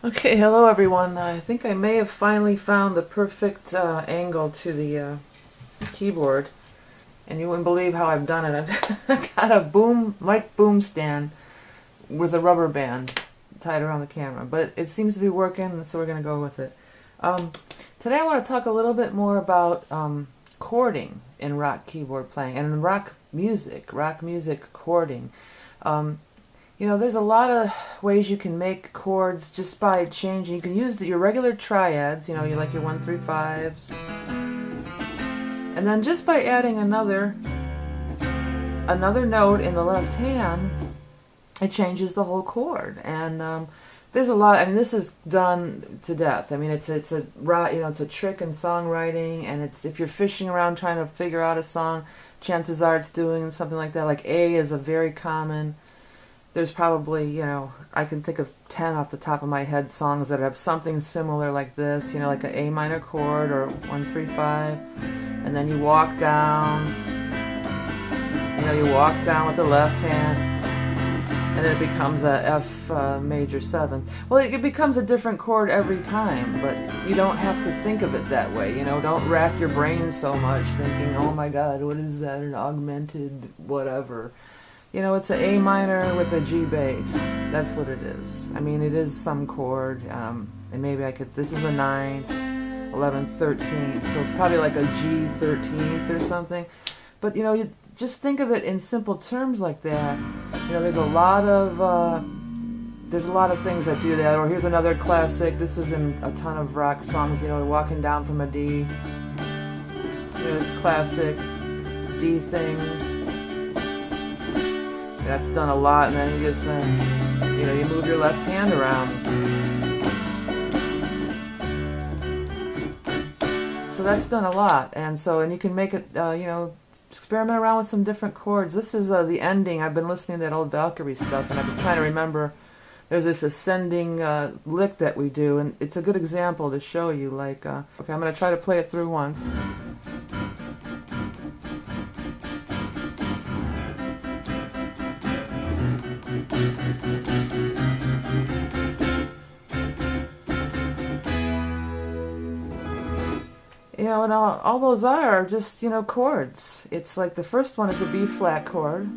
Okay, hello everyone. I think I may have finally found the perfect angle to the keyboard, and you wouldn't believe how I've done it. I've got a mic boom stand with a rubber band tied around the camera, but it seems to be working, so we're going to go with it. Today I want to talk a little bit more about chording in rock keyboard playing and in rock music chording. You know, there's a lot of ways you can make chords just by changing. You can use your regular triads, you know, you like your 1, 3, 5s. And then just by adding another note in the left hand, it changes the whole chord. And there's a lot. I mean, this is done to death. I mean, it's a it's a trick in songwriting, and it's if you're fishing around trying to figure out a song, chances are it's doing something like that. Like A is a very common. There's probably, you know, I can think of 10 off the top of my head songs that have something similar like this, you know, like an A minor chord or 1, 3, 5, and then you walk down, you know, you walk down with the left hand, and then it becomes a F major 7th. Well, it becomes a different chord every time, but you don't have to think of it that way, you know, don't rack your brain so much thinking, oh my god, what is that, an augmented whatever. You know, it's an A minor with a G bass. That's what it is. I mean, it is some chord, and maybe this is a 9th, 11th, 13th, so it's probably like a G 13th or something. But, you know, you just think of it in simple terms like that. You know, there's a lot of things that do that. Or here's another classic. This is in a ton of rock songs, you know, walking down from a D. You know, this classic D thing. That's done a lot, and then you just, you know, you move your left hand around. So that's done a lot, and you can make it, you know, experiment around with some different chords. This is the ending. I've been listening to that old Valkyrie stuff, and I was trying to remember. There's this ascending lick that we do, and it's a good example to show you. Like, okay, I'm going to try to play it through once. You know, and all those are just, you know, chords. It's like the first one is a B flat chord.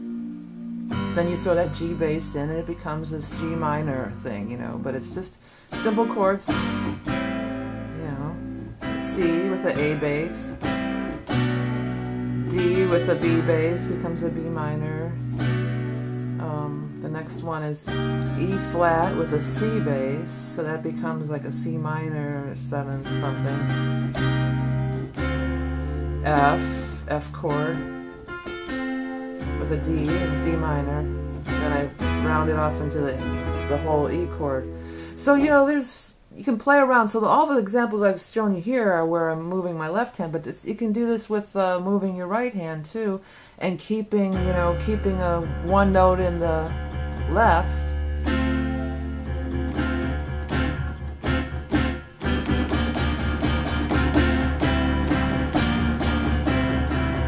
Then you throw that G bass in and it becomes this G minor thing, you know. But it's just simple chords. You know, C with the A bass. D with a B bass becomes a B minor. The next one is E flat with a C bass, so that becomes like a C minor, 7th something. F chord with a D minor. Then I round it off into the whole E chord. So, you know, you can play around. So all the examples I've shown you here are where I'm moving my left hand, but you can do this with moving your right hand too, and keeping a one note in the left.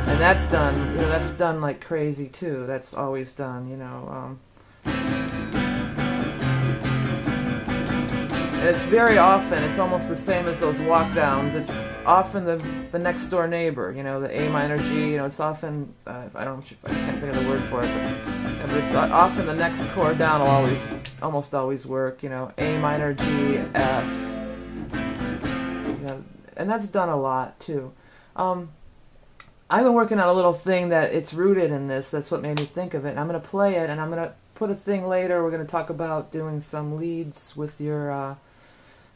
And that's done, you know, that's done like crazy too. That's always done, you know. And it's very often, it's almost the same as those walk downs. It's often the next door neighbor, you know, the A minor G, you know, it's often, I can't think of the word for it, but it's often the next chord down will almost always work, you know, A minor G, F, you know, and that's done a lot too. I've been working on a little thing that it's rooted in this. That's what made me think of it. And I'm going to play it, and I'm going to put a thing later. We're going to talk about doing some leads with your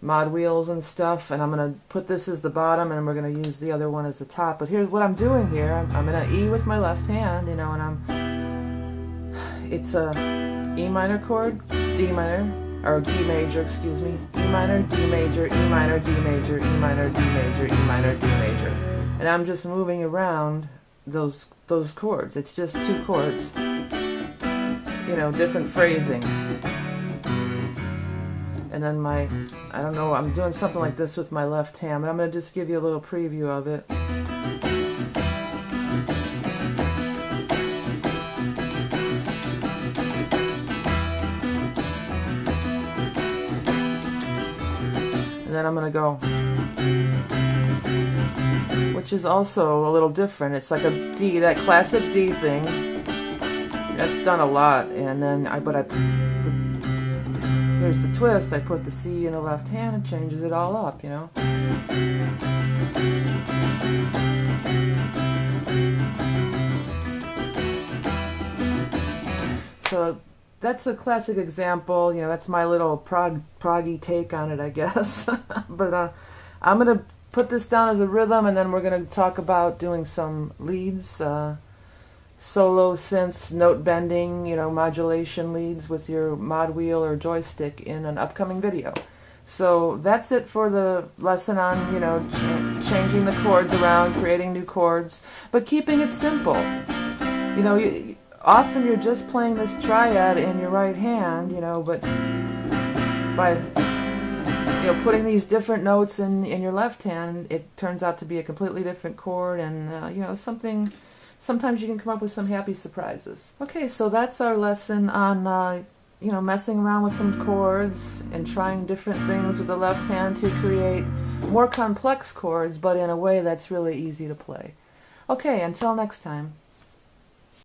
mod wheels and stuff. And I'm going to put this as the bottom, and we're going to use the other one as the top. But here's what I'm doing here. I'm in an E with my left hand, you know, and it's a E minor chord, D minor, or D major, excuse me. E minor, D major, E minor, D major, E minor, D major, E minor, D major. And I'm just moving around those chords. It's just 2 chords. You know, different phrasing. And then I don't know, I'm doing something like this with my left hand, but I'm going to just give you a little preview of it. then I'm going to go, which is also a little different. It's like a D, that classic D thing. That's done a lot. And then here's the twist. I put the C in the left hand and changes it all up, you know. So that's a classic example. You know, that's my little proggy take on it, I guess. But I'm going to put this down as a rhythm, and then we're going to talk about doing some leads, solo synths, note bending, you know, modulation leads with your mod wheel or joystick in an upcoming video. So that's it for the lesson on, you know, changing the chords around, creating new chords, but keeping it simple. You know, often you're just playing this triad in your right hand, you know, but by, you know, putting these different notes in your left hand, it turns out to be a completely different chord, and you know, sometimes you can come up with some happy surprises. Okay, so that's our lesson on you know, messing around with some chords and trying different things with the left hand to create more complex chords, but in a way that's really easy to play. Okay, until next time.